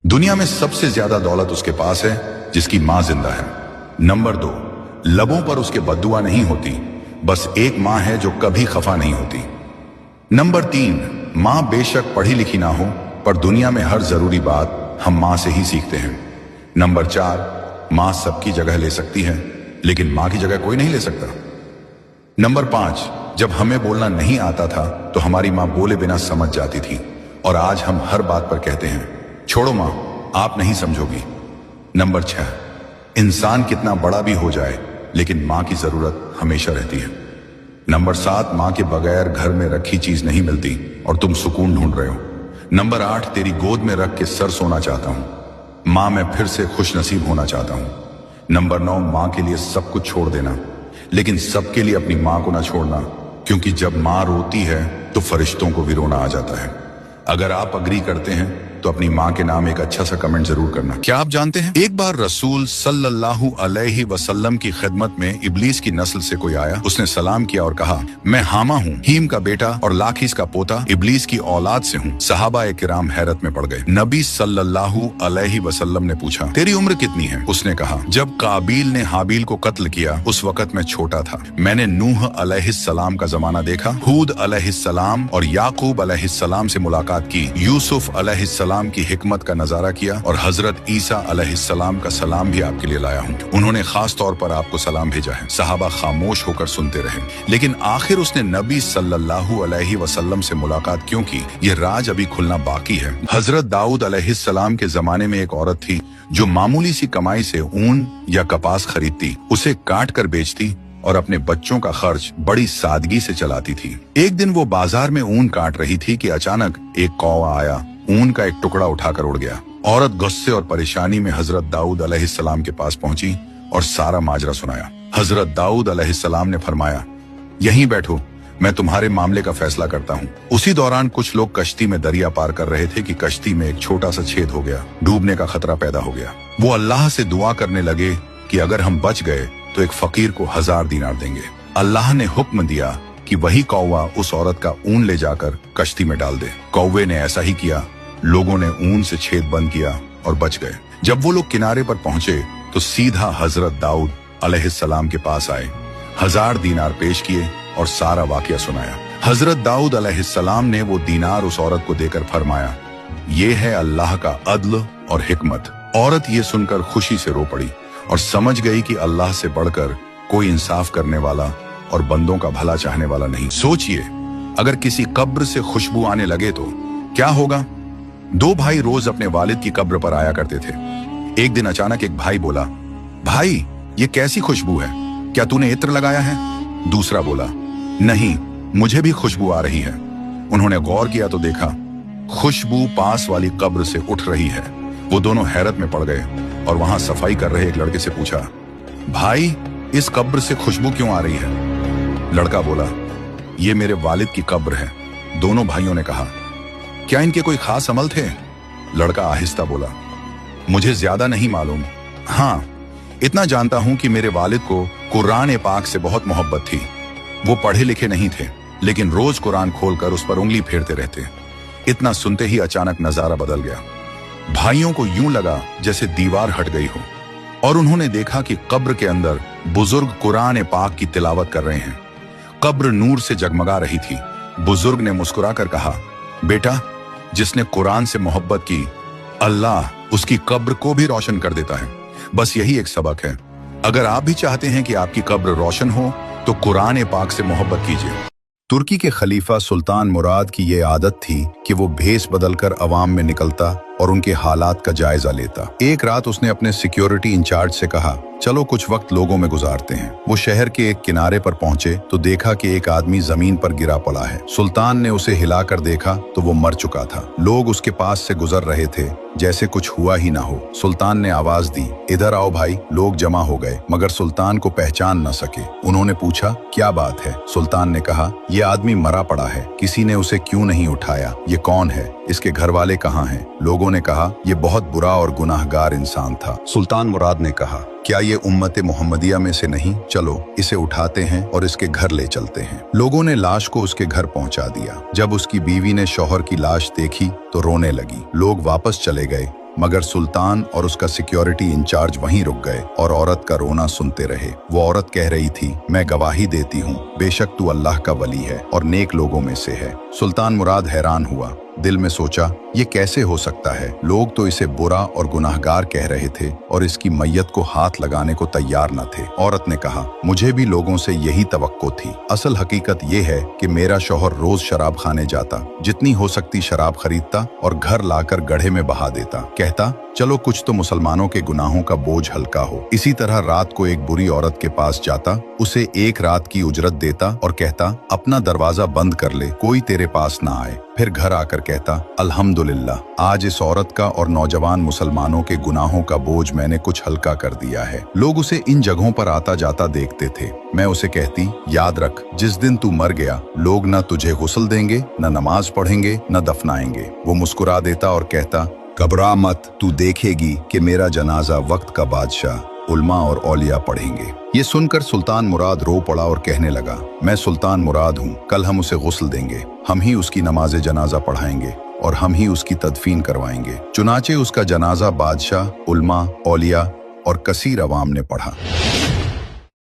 दुनिया में सबसे ज्यादा दौलत उसके पास है जिसकी मां जिंदा है। नंबर 2, लबों पर उसके बद्दुआ नहीं होती, बस एक मां है जो कभी खफा नहीं होती। नंबर 3, मां बेशक पढ़ी लिखी ना हो, पर दुनिया में हर जरूरी बात हम मां से ही सीखते हैं। नंबर 4, मां सबकी जगह ले सकती है, लेकिन मां की जगह कोई नहीं ले सकता। नंबर 5, जब हमें बोलना नहीं आता था तो हमारी मां बोले बिना समझ जाती थी, और आज हम हर बात पर कहते हैं छोड़ो मां, आप नहीं समझोगी। नंबर 6, इंसान कितना बड़ा भी हो जाए लेकिन मां की जरूरत हमेशा रहती है। नंबर 7, मां के बगैर घर में रखी चीज नहीं मिलती और तुम सुकून ढूंढ रहे हो। नंबर 8, तेरी गोद में रख के सर सोना चाहता हूं मां, मैं फिर से खुश नसीब होना चाहता हूं। नंबर 9, मां के लिए सब कुछ छोड़ देना, लेकिन सबके लिए अपनी मां को ना छोड़ना, क्योंकि जब मां रोती है तो फरिश्तों को भी रोना आ जाता है। अगर आप अग्री करते हैं तो अपनी मां के नाम एक अच्छा सा कमेंट जरूर करना। क्या आप जानते हैं, एक बार रसूल सल्लल्लाहु अलैहि वसल्लम की खिदमत में इब्लीस की नस्ल से कोई आया। उसने सलाम किया और कहा, मैं हामा हूँ, हीम का बेटा और लाखीस का पोता, इब्लीस की औलाद से हूँ। सहाबा किराम हैरत में पड़ गए। नबी सल्लल्लाहु अलैहि वसल्लम ने पूछा, तेरी उम्र कितनी है? उसने कहा, जब काबिल ने हाबिल को कत्ल किया उस वक्त मैं छोटा था। मैंने नूह अलैहिस्सलाम का जमाना देखा, हूद अलैहिस्सलाम और याकूब अलैहिस्सलाम से मुलाकात की, यूसुफ अलैहिस्सलाम की हिकमत का नजारा किया, और हजरत ईसा अलैहिस्सलाम का सलाम भी आपके लिए लाया हूँ। उन्होंने खास तौर पर आपको सलाम भेजा है। सहाबा खामोश होकर सुनते रहे, लेकिन आखिर उसने नबी सल्लल्लाहु अलैहि वसल्लम से मुलाकात क्यों की, ये राज अभी खुलना बाकी है। हजरत दाऊद अलैहिस्सलाम के जमाने में एक औरत थी जो मामूली सी कमाई से ऊन या कपास खरीदती, उसे काट कर बेचती और अपने बच्चों का खर्च बड़ी सादगी से चलाती थी। एक दिन वो बाजार में ऊन काट रही थी कि अचानक एक कौवा आया, ऊन का एक टुकड़ा उठाकर उड़ गया। औरत गुस्से और परेशानी में हजरत दाऊद अलैहिस्सलाम के पास पहुंची और सारा माजरा सुनाया। हजरत दाऊद अलैहिस्सलाम ने फरमाया, यहीं बैठो, मैं तुम्हारे मामले का फैसला करता हूँ। उसी दौरान कुछ लोग कश्ती में दरिया पार कर रहे थे कि कश्ती में एक छोटा सा छेद हो गया, डूबने का खतरा पैदा हो गया। वो अल्लाह से दुआ करने लगे कि अगर हम बच गए तो एक फकीर को 1000 दीनार देंगे। अल्लाह ने हुक्म दिया कि वही कौवा उस औरत का ऊन ले जाकर कश्ती में डाल दे। कौवे ने ऐसा ही किया। लोगों ने ऊन से छेद बंद किया और बच गए। जब वो लोग किनारे पर पहुंचे तो सीधा हजरत दाऊद अलैहिस्सलाम के पास आए, 1000 दीनार पेश किए और सारा वाकया सुनाया। हजरत दाऊद अलैहिस्सलाम ने वो दीनार उस औरत को देकर फरमाया, ये है अल्लाह का अदल और हिकमत। औरत ये सुनकर खुशी से रो पड़ी और समझ गई कि अल्लाह से बढ़कर कोई इंसाफ करने वाला और बंदों का भला चाहने वाला नहीं। सोचिए, अगर किसी कब्र से खुशबू आने लगे तो क्या होगा? 2 भाई रोज अपने वालिद की कब्र पर आया करते थे। एक दिन अचानक एक भाई बोला, भाई ये कैसी खुशबू है, क्या तूने इत्र लगाया है? दूसरा बोला, नहीं, मुझे भी खुशबू आ रही है। उन्होंने गौर किया तो देखा खुशबू पास वाली कब्र से उठ रही है। वो दोनों हैरत में पड़ गए और वहां सफाई कर रहे एक लड़के से पूछा, भाई इस कब्र से खुशबू क्यों आ रही है? लड़का बोला, ये मेरे वालिद की कब्र है। दोनों भाइयों ने कहा, क्या इनके कोई खास अमल थे? लड़का आहिस्ता बोला, मुझे ज्यादा नहीं मालूम, हाँ इतना जानता हूं कि मेरे वालिद को कुरान पाक से बहुत मोहब्बत थी। वो पढ़े लिखे नहीं थे, लेकिन रोज कुरान खोलकर उस पर उंगली फेरते रहते। इतना सुनते ही अचानक नजारा बदल गया। भाइयों को यूं लगा जैसे दीवार हट गई हो, और उन्होंने देखा कि कब्र के अंदर बुजुर्ग कुरान पाक की तिलावत कर रहे हैं। कब्र नूर से जगमगा रही थी। बुजुर्ग ने मुस्कुराकर कहा, बेटा, जिसने कुरान से मोहब्बत की, अल्लाह उसकी कब्र को भी रोशन कर देता है। बस यही एक सबक है। अगर आप भी चाहते हैं कि आपकी कब्र रोशन हो तो कुरान पाक से मोहब्बत कीजिए। तुर्की के खलीफा सुल्तान मुराद की ये आदत थी कि वो भेस बदलकर अवाम में निकलता और उनके हालात का जायजा लेता। एक रात उसने अपने सिक्योरिटी इंचार्ज से कहा, चलो कुछ वक्त लोगों में गुजारते हैं। वो शहर के एक किनारे पर पहुंचे तो देखा कि एक आदमी जमीन पर गिरा पड़ा है। सुल्तान ने उसे हिलाकर देखा तो वो मर चुका था। लोग उसके पास से गुजर रहे थे जैसे कुछ हुआ ही ना हो। सुल्तान ने आवाज दी, इधर आओ भाई। लोग जमा हो गए, मगर सुल्तान को पहचान न सके। उन्होंने पूछा, क्या बात है? सुल्तान ने कहा, ये आदमी मरा पड़ा है, किसी ने उसे क्यों नहीं उठाया? ये कौन है? इसके घर वाले कहाँ हैं? लोगों ने कहा, ये बहुत बुरा और गुनाहगार इंसान था। सुल्तान मुराद ने कहा, क्या ये उम्मत मोहम्मदिया में से नहीं? चलो इसे उठाते हैं और इसके घर ले चलते हैं। लोगों ने लाश को उसके घर पहुंचा दिया। जब उसकी बीवी ने शौहर की लाश देखी तो रोने लगी। लोग वापस चले गए मगर सुल्तान और उसका सिक्योरिटी इंचार्ज वहीं रुक गए और औरत का रोना सुनते रहे। वो औरत कह रही थी, मैं गवाही देती हूँ, बेशक तू अल्लाह का वली है और नेक लोगों में से है। सुल्तान मुराद हैरान हुआ, दिल में सोचा, ये कैसे हो सकता है? लोग तो इसे बुरा और गुनाहगार कह रहे थे और इसकी मैयत को हाथ लगाने को तैयार न थे। औरत ने कहा, मुझे भी लोगों से यही तवक्को थी। असल हकीकत ये है कि मेरा शौहर रोज शराब खाने जाता, जितनी हो सकती शराब खरीदता और घर लाकर गड्ढे में बहा देता। कहता, चलो कुछ तो मुसलमानों के गुनाहों का बोझ हल्का हो। इसी तरह रात को एक बुरी औरत के पास जाता, उसे एक रात की उजरत देता और कहता, अपना दरवाजा बंद कर ले, कोई तेरे पास ना आए। फिर घर आकर कहता, अल्हम्दुलिल्लाह, आज इस औरत का और नौजवान मुसलमानों के गुनाहों का बोझ मैंने कुछ हल्का कर दिया है। लोग उसे इन जगहों पर आता जाता देखते थे। मैं उसे कहती, याद रख, जिस दिन तू मर गया, लोग न तुझे गुस्ल देंगे, न नमाज पढ़ेंगे, न दफनाएंगे। वो मुस्कुरा देता और कहता, घबरा मत, तू देखेगी कि मेरा जनाजा वक्त का बादशाह उल्मा और औलिया पढ़ेंगे। ये सुनकर सुल्तान मुराद रो पड़ा और कहने लगा, मैं सुल्तान मुराद हूँ, कल हम उसे गुस्ल देंगे, हम ही उसकी नमाज जनाजा पढ़ाएंगे और हम ही उसकी तदफीन करवाएंगे। चुनाचे उसका जनाजा बादशाह, उल्मा, औलिया और कसीर अवाम ने पढ़ा।